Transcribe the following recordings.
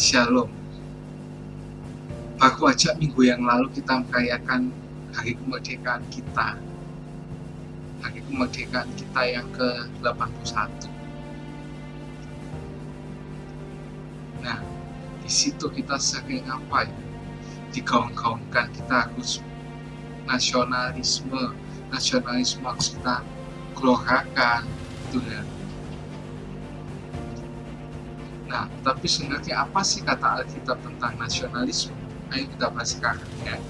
Shalom. Baru aja minggu yang lalu kita merayakan hari kemerdekaan kita. Hari kemerdekaan kita yang ke-81. Nah, di situ kita sering apa ya? Digaung-gaungkan kita harus nasionalisme harus kita gelorkan, gitu ya. Nah, tapi sebenarnya apa sih kata Alkitab tentang nasionalisme? Ayo kita bahas sekarang ya.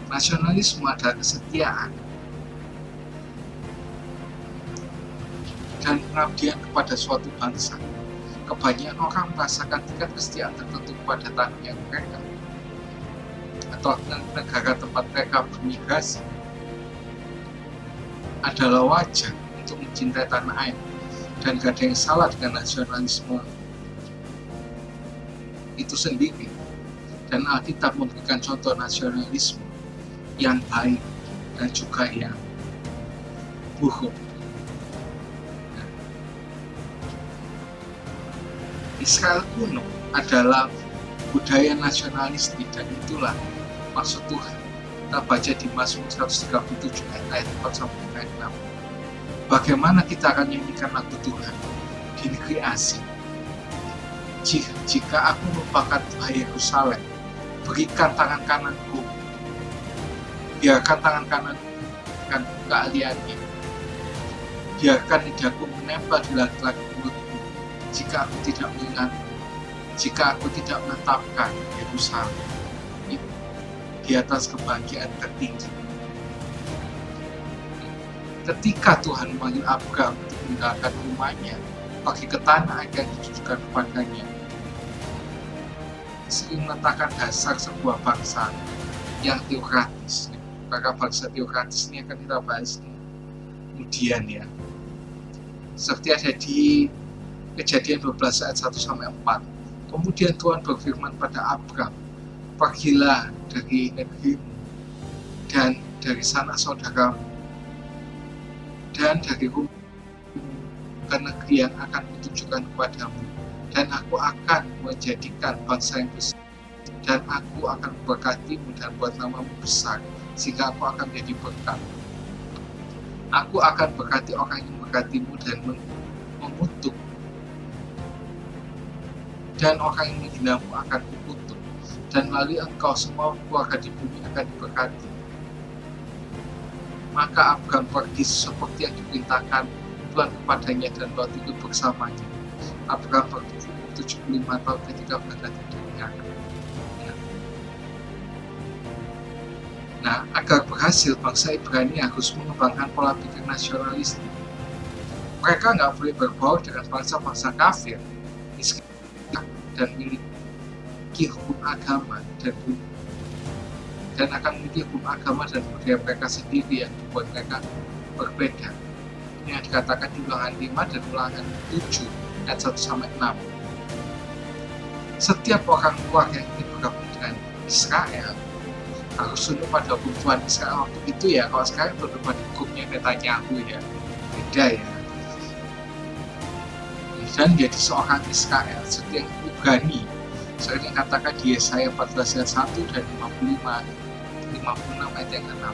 Nasionalisme adalah kesetiaan dan pengabdian kepada suatu bangsa. Kebanyakan orang merasakan tingkat kesetiaan tertentu kepada tanah yang mereka atau negara tempat mereka bermigrasi adalah wajar untuk mencintai tanah air. Dan gak ada yang salah dengan nasionalisme itu sendiri. Dan Alkitab memberikan contoh nasionalisme yang baik dan juga yang buruk. Israel kuno adalah budaya nasionalistik, dan itulah maksud Tuhan. Kita baca di Mazmur 137 ayat 4 sampai ayat 6. Bagaimana kita akan nyanyikan lagu Tuhan di negeri asing? Jika aku melupakan Tuhan Yerusalem, berikan tangan kananku, biarkan tangan kananku kan keahliannya, biarkan lidahku menempel di laki-laki mulutku, jika aku tidak menetapkan Yerusalem di atas kebahagiaan tertinggi. Ketika Tuhan memanggil Abraham untuk meninggalkan rumahnya, pergi ke tanah yang ditujukan kepadanya, sering meletakkan dasar sebuah bangsa yang teokratis. Maka bangsa teokratis ini akan kita bahas kemudian ya. Seperti ada di Kejadian 12 ayat 1 sampai 4. Kemudian Tuhan berfirman pada Abraham, pergilah dari negerimu dan dari sanak saudaramu dan dari rumahmu ke negeri yang akan kutunjukkan kepadamu, dan aku akan menjadikan bangsa yang besar, dan aku akan memberkatimu dan buat namamu besar, sehingga aku akan menjadi berkat. Aku akan berkati orang yang memberkatimu dan mengutuk, dan orang yang menghinamu akan kukutuk, dan melalui engkau semua keluarga di bumi akan diberkati. Maka Abraham pergi seperti yang diperintahkan Tuhan kepadanya, dan waktu itu bersamanya Abraham berumur 75 tahun ketika berangkat dari Haran. Nah, agar berhasil, bangsa Ibrani harus mengembangkan pola pikir nasionalistik. Mereka nggak boleh berbaur dengan bangsa-bangsa kafir dan memiliki hukum agama dan akan memiliki hukum agama dan budaya mereka sendiri yang membuat mereka berbeda. Ini yang dikatakan di Ulangan 5 dan Ulangan 7 ayat 1 sampai 6. Setiap orang luar yang ingin bergabung dengan Israel harus tunduk pada hukum Tuhan Israel waktu itu ya. Kalau sekarang tunduk pada hukumnya Netanyahu ya, beda ya. Dan jadi seorang Israel seperti yang Ibrani, seperti yang katakan di Yesaya 14 ayat 1 dan 56 ayat yang ke-6.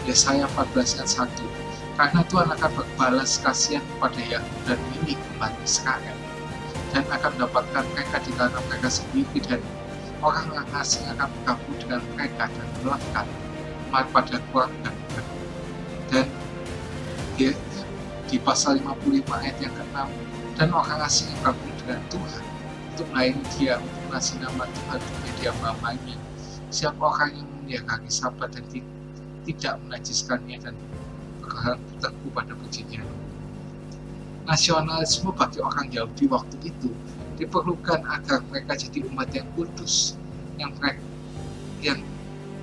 Yesaya 14 ayat 1. Karena Tuhan akan berbalas kasihan kepada Yakub dan milik umat Israel, dan akan mendapatkan mereka di tanah mereka sendiri, dan orang asing akan bergabung dengan mereka dan melekat pada keluarga. Dan di pasal 55 ayat yang ke-6, dan orang asing yang bergabung dengan Tuhan untuk melayani Dia, untuk mengasih nama Tuhan, untuk media namanya. Siapa orang yang menjaga Sabat dan tidak menajiskannya dan berteguh pada pujinya. Nasionalisme bagi orang Yahudi waktu itu diperlukan agar mereka jadi umat yang kudus, yang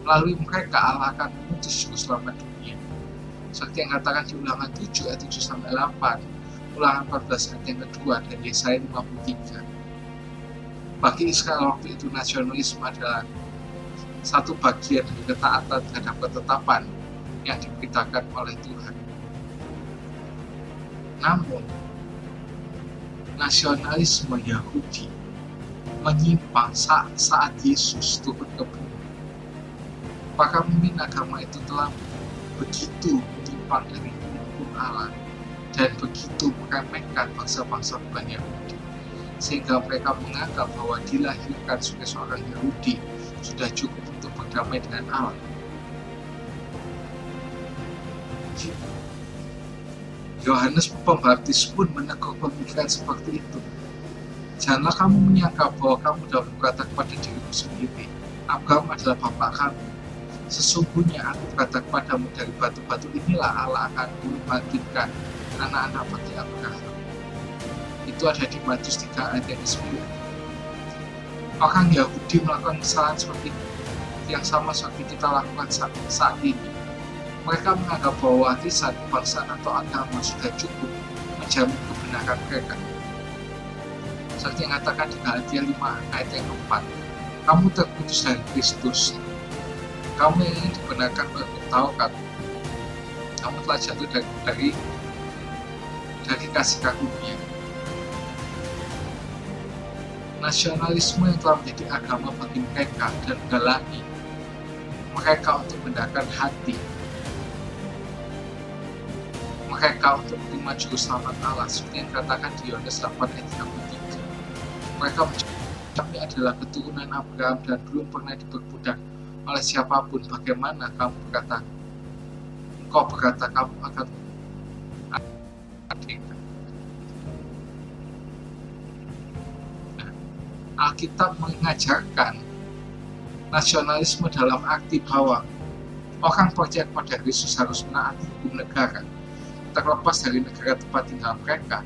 melalui mereka Allah akan mengutus juru selamat dunia. Seperti yang katakan di Ulangan 7 ayat 7 sampai 8, Ulangan 14 ayat yang kedua, dan Yesaya 53. Bagi Israel waktu itu, nasionalisme adalah satu bagian dari ketaatan terhadap ketetapan yang diberitakan oleh Tuhan. Namun, nasionalisme Yahudi menyimpang saat Yesus turun ke bumi. Para pemimpin agama itu telah begitu menyimpang dari hukum Allah dan begitu meremehkan bangsa-bangsa bukan Yahudi, sehingga mereka menganggap bahwa dilahirkan sebagai seorang Yahudi sudah cukup untuk berdamai dengan Allah. Yohanes Pembaptis pun menegur pemikiran seperti itu. Janganlah kamu menyangka bahwa kamu dapat berkata kepada dirimu sendiri, Abraham adalah bapak kamu. Sesungguhnya aku berkata kepadamu, dari batu-batu inilah Allah akan membangkitkan anak-anak bagi Abraham. Itu ada di Matius 3 ayat yang ke-9. Orang Yahudi melakukan kesalahan seperti yang sama seperti kita lakukan saat ini. Mereka menganggap bahwa warisan kebangsaan atau agama sudah cukup menjamin kebenaran mereka. Seperti yang katakan di Galatia 5 ayat yang ke-4, kamu terputus dari Kristus, kamu yang ingin dibenarkan oleh Taurat, kamu telah jatuh dari kasih karunia. Nasionalisme yang telah menjadi agama bagi mereka dan menghalangi mereka untuk mendapatkan hati mereka untuk menerima juru selamat Allah, seperti yang dikatakan di Yohanes 8 ayat 33. Mereka mencari kami adalah keturunan Abraham dan belum pernah diperbudak oleh siapapun. Bagaimana kamu berkata, engkau berkata kamu akan merdeka? Alkitab mengajarkan nasionalisme dalam arti bahwa orang percaya kepada Kristus harus menaati hukum negara, terlepas dari negara tempat tinggal mereka.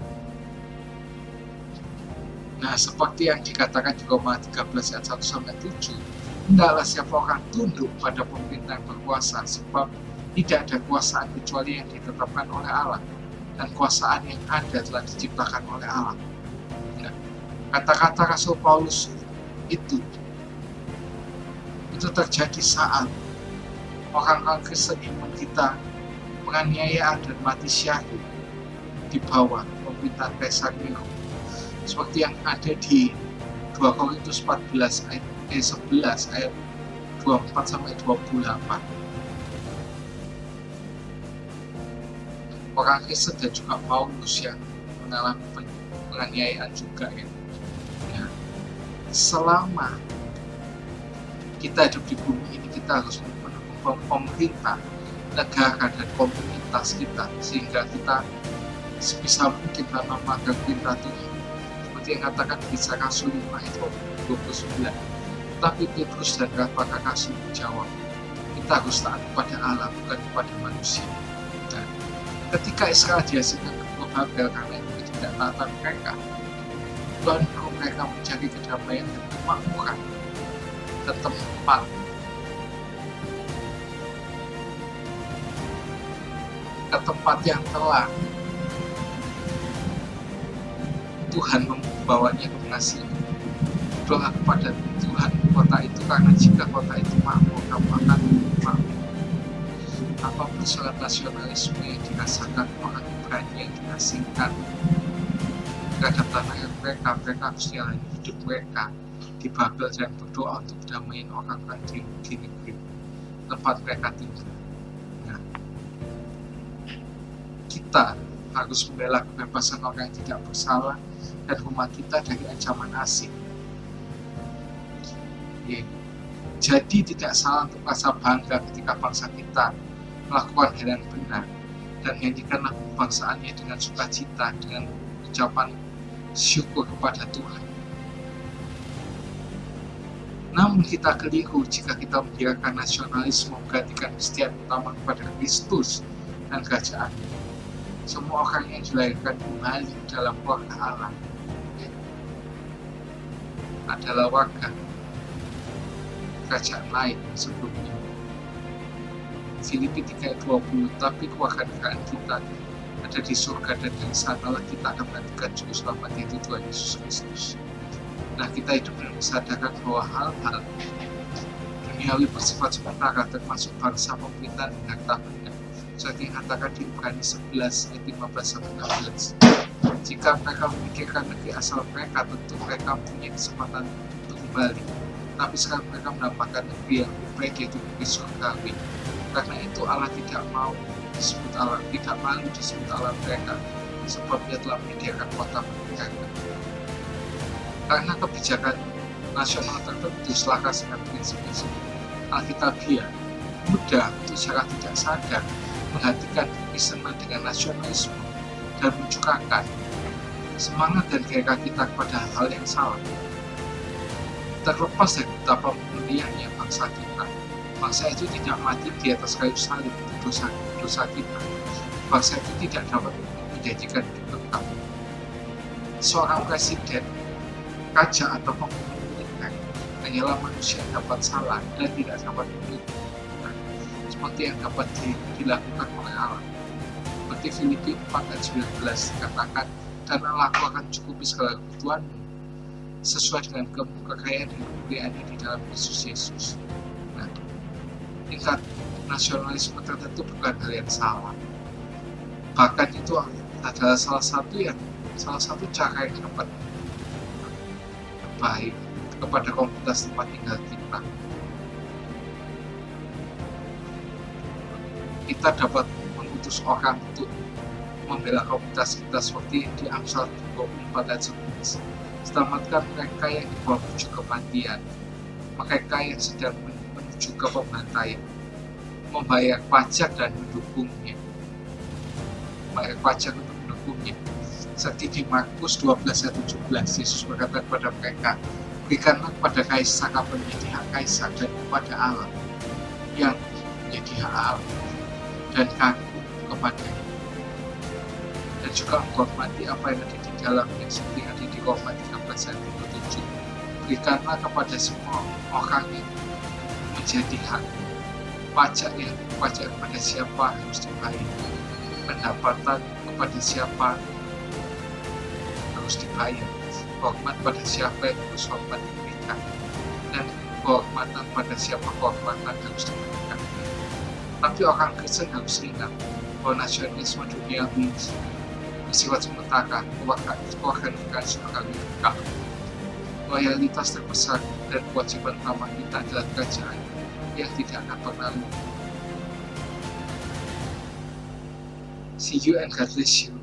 Nah, seperti yang dikatakan di Roma 13 ayat 1-7, hendaklah siapa orang tunduk pada pemerintah yang berkuasa, sebab tidak ada kuasaan kecuali yang ditetapkan oleh Allah, dan kuasaan yang ada telah diciptakan oleh Allah. Nah, kata-kata Rasul Paulus itu terjadi saat orang-orang Kristen yang menderita penganiayaan dan mati syahid di bawah pemerintahan Kaisar Nero, seperti yang ada di 2 Korintus 14 ayat 11 ayat 24-28. Orang Kristen dan juga Paulus yang mengalami penganiayaan juga ya. Selama kita hidup di bumi ini, kita harus mendukung pemerintah, negara, dan komunitas kita, sehingga kita sebisa mungkin dalam melanggar perintah Tuhan. Seperti yang katakan di Kisah Rasul 5 ayat 29. Tapi Petrus dan para rasul menjawab, kita harus taat kepada Allah, bukan kepada manusia. Nah, ketika Israel dihasilkan ke Babel karena itu ketidaktaatan mereka, Tuhan menyuruh mereka mencari kedamaian dan kemakmuran ke tempat yang telah Tuhan membawanya ke pengasihan. Doa kepada Tuhan kota itu, karena jika kota itu makmur, kamu akan makmur. Apapun soal nasionalisme yang dirasakan orang Ibrani yang diasingkan terhadap tanah yang mereka harus jalani hidup mereka di Babel dan berdoa untuk damaiin orang-orang di negeri tempat mereka tinggal. Nah, kita harus membela kebebasan orang yang tidak bersalah dan rumah kita dari ancaman asing. Jadi tidak salah untuk merasa bangga ketika bangsa kita melakukan hal yang benar, dan nyanyikanlah kebangsaannya dengan sukacita, dengan ucapan syukur kepada Tuhan. Namun kita keliru jika kita membiarkan nasionalisme menggantikan kesetiaan utama kepada Kristus dan kerajaan. Semua orang yang dilahirkan kembali dalam keluarga Allah adalah warga kerajaan lain sebelumnya. Filipi 3:20, tapi kewarganegaraan kita ada di surga, dan dari sanalah kita akan menantikan juru selamat, yaitu Tuhan Yesus Kristus. Nah, kita hidup dengan kesadaran bahwa hal-hal duniawi bersifat sementara, termasuk bangsa, pemerintahan, dan harta benda, seperti yang katakan di Ibrani 11 ayat 15-16. Jika mereka memikirkan negeri asal mereka, tentu mereka punya kesempatan untuk kembali. Tapi sekarang mereka mendapatkan negeri yang lebih baik, yaitu negeri surgawi. Karena itu Allah tidak mau disebut Allah, tidak malu disebut Allah mereka, sebab Dia telah menyediakan kota mereka. Karena kebijakan nasional tertentu selaras dengan prinsip-prinsip Alkitabiah, mudah untuk secara tidak sadar menghatikan kekristenan dengan nasionalisme dan mencurahkan semangat dan gairah kita kepada hal yang salah. Terlepas dari betapa mulianya bangsa kita, bangsa itu tidak mati di atas kayu salib untuk dosa kita. Bangsa itu tidak dapat menjadikan hidup kekal. Seorang presiden, raja atau pemimpin militer hanyalah manusia yang dapat salah dan tidak dapat memiliki seperti yang dapat dilakukan oleh Allah. Seperti Filipi 4 ayat 19 dikatakan, dan Allah akan cukupi segala kebutuhanmu sesuai dengan kekayaan dan kemuliaannya di dalam Yesus Yesus. Nah, tingkat nasionalisme tertentu bukan hal yang salah. Bahkan itu adalah salah satu cara yang dapat baik kepada komunitas tempat tinggal kita. Kita dapat mengutus orang untuk membela komunitas kita seperti di Amsal 24 ayat 11. Selamatkan mereka yang dibawa menuju kematian, mereka yang sedang menuju ke pembantaian, membayar pajak dan mendukungnya. Membayar pajak untuk mendukungnya. Seperti di Markus 12 ayat 17, Yesus berkata kepada mereka, berikanlah kepada kaisar apa yang menjadi hak kaisar, dan kepada Allah yang menjadi hak Allah, dan kagum kepadanya. Dan juga menghormati apa yang ada di dalamnya seperti yang ada di Roma 13 ayat 27. Berikanlah kepada semua orang yang menjadi hak. Pajak kepada siapa harus dibayar, pendapatan kepada siapa harus dibayar, hormat pada siapa yang harus hormat diberikan, dan kehormatan pada siapa kehormatan harus diberikan. Tapi orang Kristen harus ingat bahwa nasionalisme duniawi bersifat sementara, kewarganegaraan surgawi kekal. Loyalitas terbesar dan kewajiban utama kita adalah kerajaan yang tidak akan pernah luntur. See you and God bless you.